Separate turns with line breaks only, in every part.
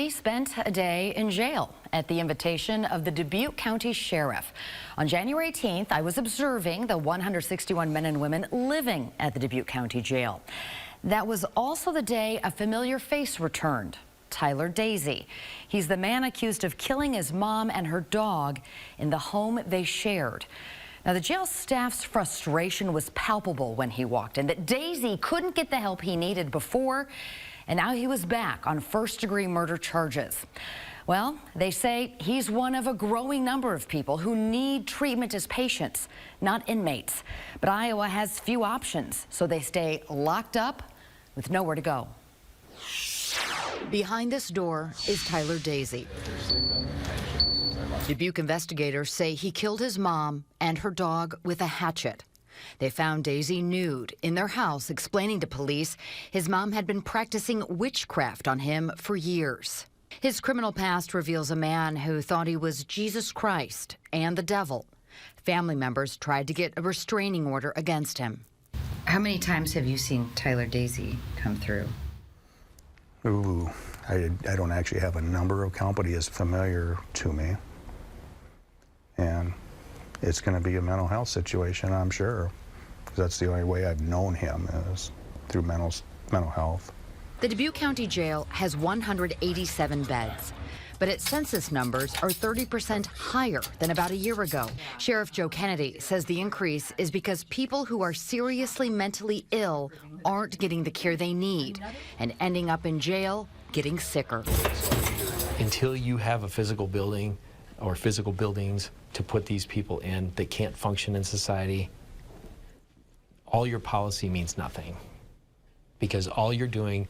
He spent a day in jail at the invitation of the Dubuque County Sheriff. On January 18th, I was observing the 161 men and women living at the Dubuque County Jail. That was also the day a familiar face returned, Tyler Daisy. He's the man accused of killing his mom and her dog in the home they shared. Now, the jail staff's frustration was palpable when he walked in, that Daisy couldn't get the help he needed before, and now he was back on first-degree murder charges. Well, they say he's one of a growing number of people who need treatment as patients, not inmates. But Iowa has few options, so they stay locked up with nowhere to go. Behind this door is Tyler Daisy. Dubuque investigators say he killed his mom and her dog with a hatchet. They found Daisy nude in their house, explaining to police his mom had been practicing witchcraft on him for years. His criminal past reveals a man who thought he was Jesus Christ and the devil. Family members tried to get a restraining order against him. How many times have you seen Tyler Daisy come through?
Ooh, I don't actually have a number of count, but he is familiar to me. And it's going to be a mental health situation, I'm sure. That's the only way I've known him is through mental health.
The Dubuque County Jail has 187 beds, but its census numbers are 30% higher than about a year ago. Sheriff Joe Kennedy says the increase is because people who are seriously mentally ill aren't getting the care they need and ending up in jail getting sicker.
Until you have a physical building or physical buildings to put these people in that can't function in society, all your policy means nothing, because all you're doing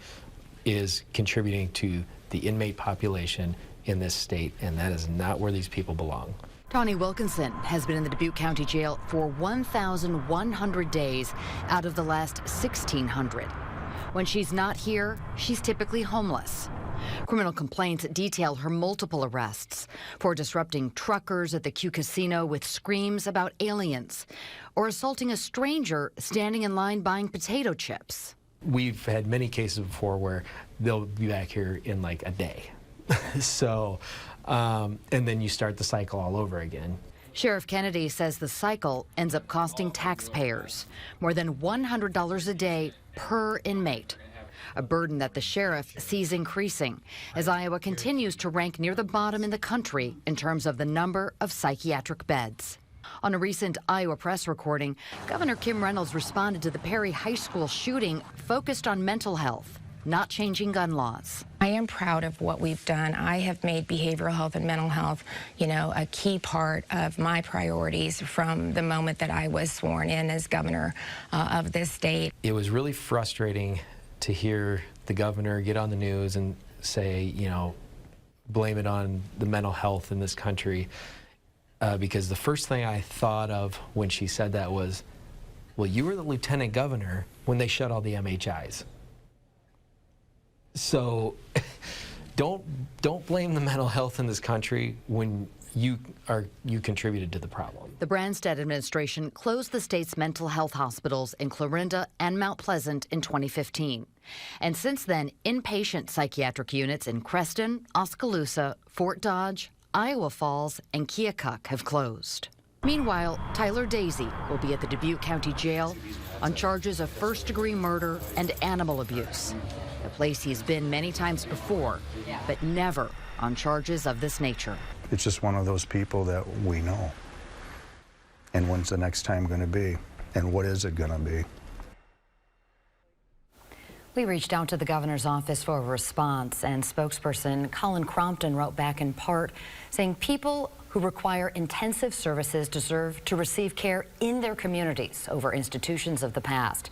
is contributing to the inmate population in this state, and that is not where these people belong.
Tawny Wilkinson has been in the Dubuque County Jail for 1,100 days out of the last 1,600. When she's not here, she's typically homeless. Criminal complaints detail her multiple arrests for disrupting truckers at the Q Casino with screams about aliens, or assaulting a stranger standing in line buying potato chips.
We've had many cases before where they'll be back here in like a day. So, and then you start the cycle all over again.
Sheriff Kennedy says the cycle ends up costing taxpayers more than $100 a day per inmate. A burden that the sheriff sees increasing as Iowa continues to rank near the bottom in the country in terms of the number of psychiatric beds. On a recent Iowa Press recording, Governor Kim Reynolds responded to the Perry High School shooting focused on mental health, not changing gun laws.
I am proud of what we've done. I have made behavioral health and mental health, a key part of my priorities from the moment that I was sworn in as governor of this state.
It was really frustrating to hear the governor get on the news and say, blame it on the mental health in this country, because the first thing I thought of when she said that was, well, you were the lieutenant governor when they shut all the MHIs. So don't blame the mental health in this country when you contributed to the problem.
The Branstad administration closed the state's mental health hospitals in Clarinda and Mount Pleasant in 2015. And since then, inpatient psychiatric units in Creston, Oskaloosa, Fort Dodge, Iowa Falls, and Keokuk have closed. Meanwhile, Tyler Daisy will be at the Dubuque County Jail on charges of first-degree murder and animal abuse, a place he's been many times before, but never on charges of this nature.
It's just one of those people that we know. And when's the next time going to be? And what is it going to be?
We reached out to the governor's office for a response, and spokesperson Colin Crompton wrote back in part saying people who require intensive services deserve to receive care in their communities over institutions of the past,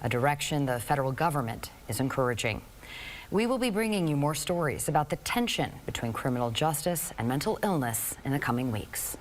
a direction the federal government is encouraging. We will be bringing you more stories about the tension between criminal justice and mental illness in the coming weeks.